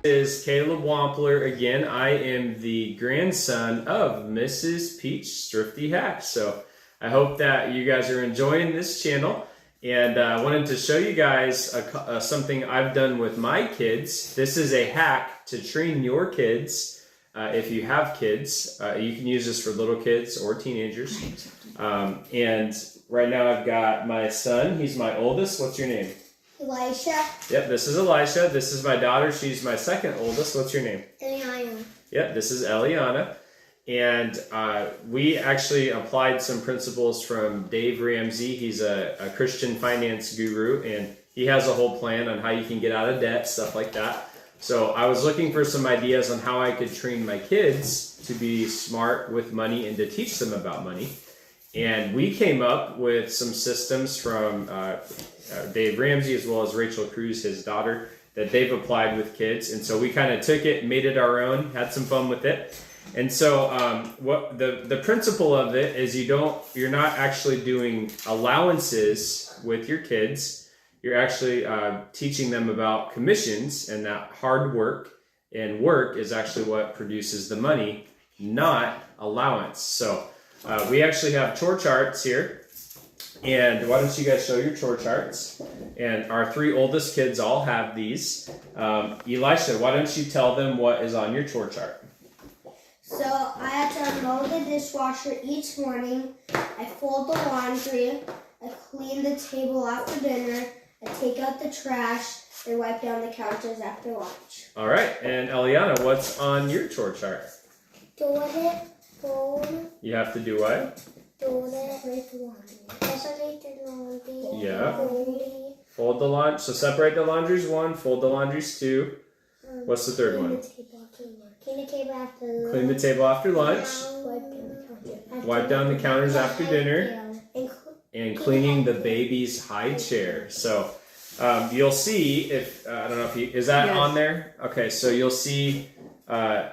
Is Caleb Wampler again. I am the grandson of Mrs. Peach Thrifty Hack. So I hope that you guys are enjoying this channel, and I wanted to show you guys something I've done with my kids. This is a hack to train your kids. If you have kids, you can use this for little kids or teenagers. And right now I've got my son. He's my oldest. What's your name? Elisha. Yep, this is Elisha. This is my daughter. She's my second oldest. What's your name? Eliana. Yep, this is Eliana. And we actually applied some principles from Dave Ramsey. He's a Christian finance guru, and he has a whole plan on how you can get out of debt, stuff like that. So I was looking for some ideas on how I could train my kids to be smart with money and to teach them about money. And we came up with some systems from Dave Ramsey as well as Rachel Cruz, his daughter, that they've applied with kids. And so we kind of took it, made it our own, had some fun with it. And so what the principle of it is you're not actually doing allowances with your kids. You're actually teaching them about commissions, and that hard work and work is actually what produces the money, not allowance. So we actually have chore charts here. And why don't you guys show your chore charts? And our three oldest kids all have these. Elisha, why don't you tell them what is on your chore chart? So I have to unload the dishwasher each morning. I fold the laundry. I clean the table after dinner. I take out the trash. I wipe down the counters after lunch. All right. And Eliana, what's on your chore chart? Toilet, fold. You have to do what? Separate the laundry. Separate the laundry. Yeah. Laundry. Fold the laundry. So separate the laundry's one. Fold the laundry's two. What's the third one? Clean the table after lunch. Clean the table after lunch. Wipe down the counters after dinner. And cleaning the baby's high chair. So you'll see if, I don't know if is that on there? Okay, so you'll see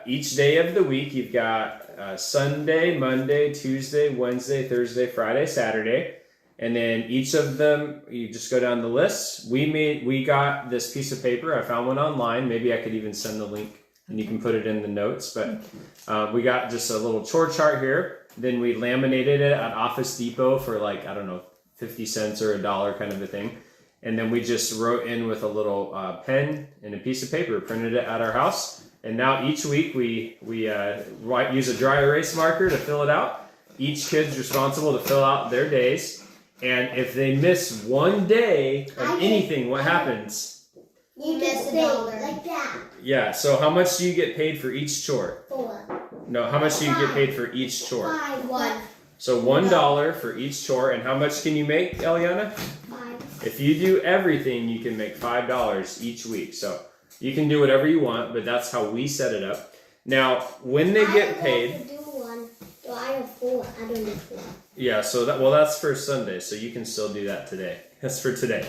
each day of the week you've got Sunday, Monday, Tuesday, Wednesday, Thursday, Friday, Saturday. And then each of them, you just go down the list. We got this piece of paper. I found one online. Maybe I could even send the link and you can put it in the notes. But we got just a little chore chart here. Then we laminated it at Office Depot for like, I don't know, 50 cents or $1 kind of a thing. And then we just wrote in with a little pen and a piece of paper, printed it at our house. And now each week we use a dry erase marker to fill it out. Each kid's responsible to fill out their days. And if they miss one day of anything, what happens? You miss $1. Like that. Yeah, so how much do you get paid for each chore? 4. No, how much do you get paid for each chore? 5. 1. So $1 for each chore. And how much can you make, Eliana? 5. If you do everything, you can make $5 each week. So you can do whatever you want, but that's how we set it up. Now, when they get paid... I do 1. So I have 4. I don't need 4. Yeah, so that's for Sunday, so you can still do that today. That's for today.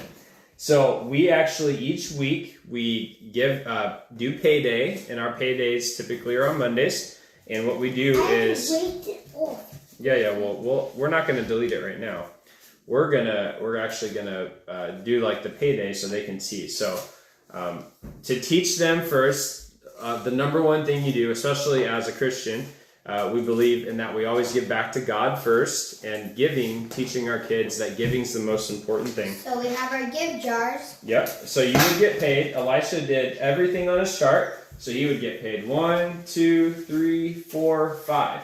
So we actually, each week, we do payday, and our paydays typically are on Mondays. And what we do is... well, we're not going to delete it right now. We're actually gonna do like the payday so they can see. So to teach them first, the number one thing you do, especially as a Christian, we believe in that we always give back to God first, and teaching our kids that giving's the most important thing. So we have our gift jars. Yep. So you would get paid. Elisha did everything on his chart. So he would get paid 1, 2, 3, 4, 5.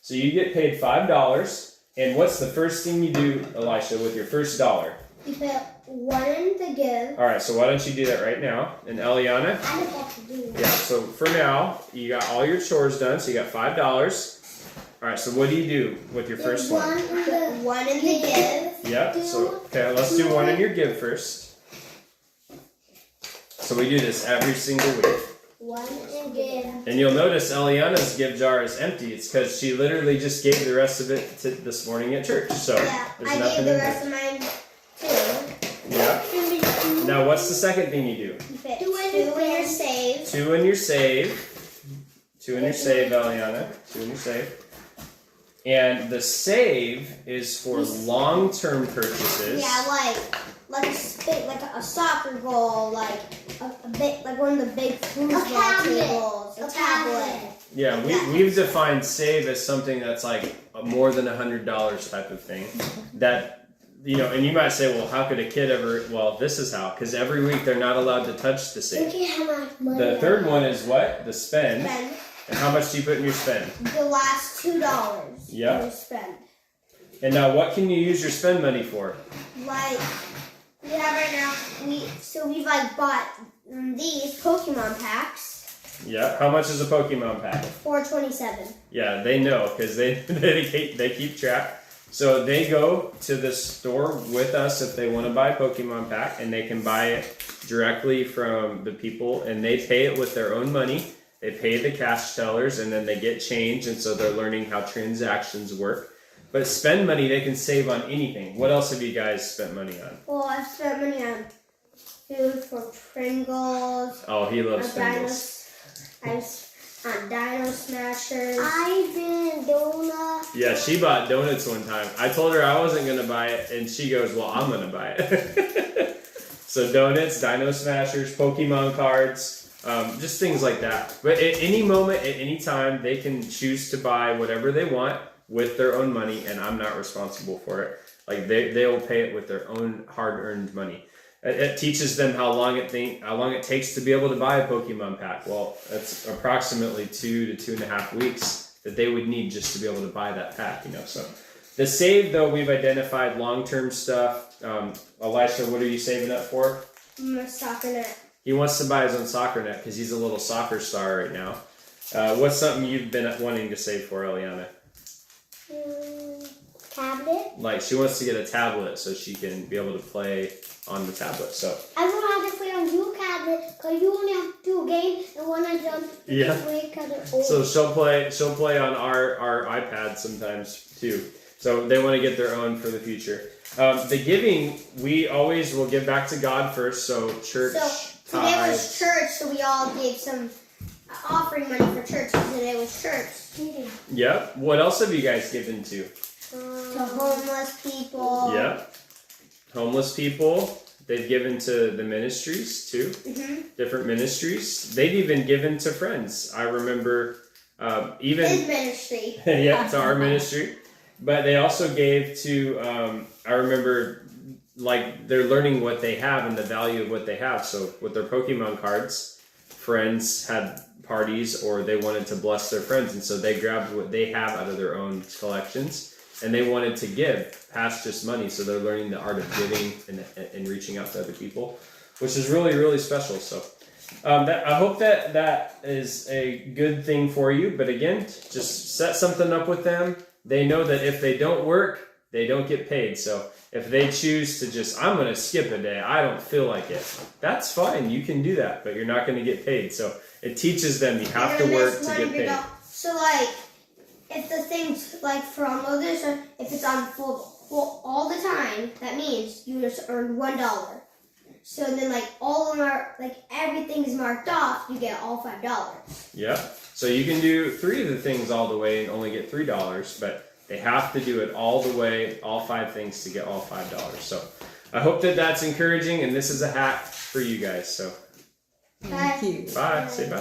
So you get paid $5. And what's the first thing you do, Elisha, with your first $1? You put 1 in the give. All right. So why don't you do that right now? And Eliana? I don't have to do that. Yeah. So for now, you got all your chores done. So you got $5. All right. So what do you do with your first one? 1 in the give. Yep. So okay, let's do 1 in your give first. So we do this every single week. 1 in give. And you'll notice Eliana's give jar is empty. It's because she literally just gave the rest of it this morning at church. So yeah, there's I nothing gave the in rest there. of mine too. Yeah. Now what's the second thing you do? You put 2 in your save. 2 in your save. 2 in your save, Eliana. 2 in your save. And the save is for long-term purchases. Yeah, like a soccer goal, like a big, like one of the big foosball tables, a tablet. Yeah, we've defined save as something that's like more than $100 type of thing. That, you know, and you might say, well, how could a kid ever? Well, this is how, because every week they're not allowed to touch the save. Look at how much money. The third one is what? The spend. And how much do you put in your spend? The last $2. Yeah. You spend. And now, what can you use your spend money for? Like we have right now, we've like bought these Pokemon packs. Yeah. How much is a Pokemon pack? $4.27. Yeah, they know because they keep track. So they go to the store with us if they want to buy a Pokemon pack, and they can buy it directly from the people, and they pay it with their own money. They pay the cash tellers, and then they get change, and so they're learning how transactions work. But spend money, they can save on anything. What else have you guys spent money on? Well, I've spent money on food for Pringles. Oh, he loves Pringles. On Dino Smashers. I've been donuts. Yeah, she bought donuts one time. I told her I wasn't going to buy it, and she goes, well, I'm going to buy it. So donuts, Dino Smashers, Pokemon cards. Just things like that. But at any moment, at any time, they can choose to buy whatever they want with their own money, and I'm not responsible for it. Like they will pay it with their own hard-earned money. It teaches them how long it takes to be able to buy a Pokemon pack. Well, that's approximately 2 to 2.5 weeks that they would need just to be able to buy that pack. You know, so the save though, we've identified long-term stuff. Elisha, what are you saving up for? My soccer net. He wants to buy his own soccer net because he's a little soccer star right now. What's something you've been wanting to save for, Eliana? Tablet. Like she wants to get a tablet so she can be able to play on the tablet. So I want to have to play on your tablet because you only have 2 games and one of them. Yeah. So she'll play on our iPad sometimes too. So they want to get their own for the future. The giving, we always will give back to God first. So church. So today was church, so we all gave some offering money for church because today was church. Yep. What else have you guys given to? To homeless people. Yep. Homeless people. They've given to the ministries too. Mm-hmm. Different ministries. They've even given to friends. I remember even his ministry. Yeah, to our ministry. But they also gave to. I remember. Like they're learning what they have and the value of what they have. So with their Pokemon cards, friends had parties or they wanted to bless their friends, and so they grabbed what they have out of their own collections and they wanted to give past just money. So they're learning the art of giving and reaching out to other people, which is really, really special. So I hope that is a good thing for you. But again, just set something up with them. They know that if they don't work, they don't get paid. So if they choose to just, I'm going to skip a day, I don't feel like it, that's fine. You can do that, but you're not going to get paid. So it teaches them you have to work to get paid. So like, if the thing's like for unloaded, or if it's on full all the time, that means you just earned $1. So then like all of our, like everything's marked off, you get all $5. Yeah. So you can do 3 of the things all the way and only get $3, but they have to do it all the way, all 5 things to get all $5. So I hope that that's encouraging, and this is a hack for you guys. So Bye. Thank you. bye. Say bye.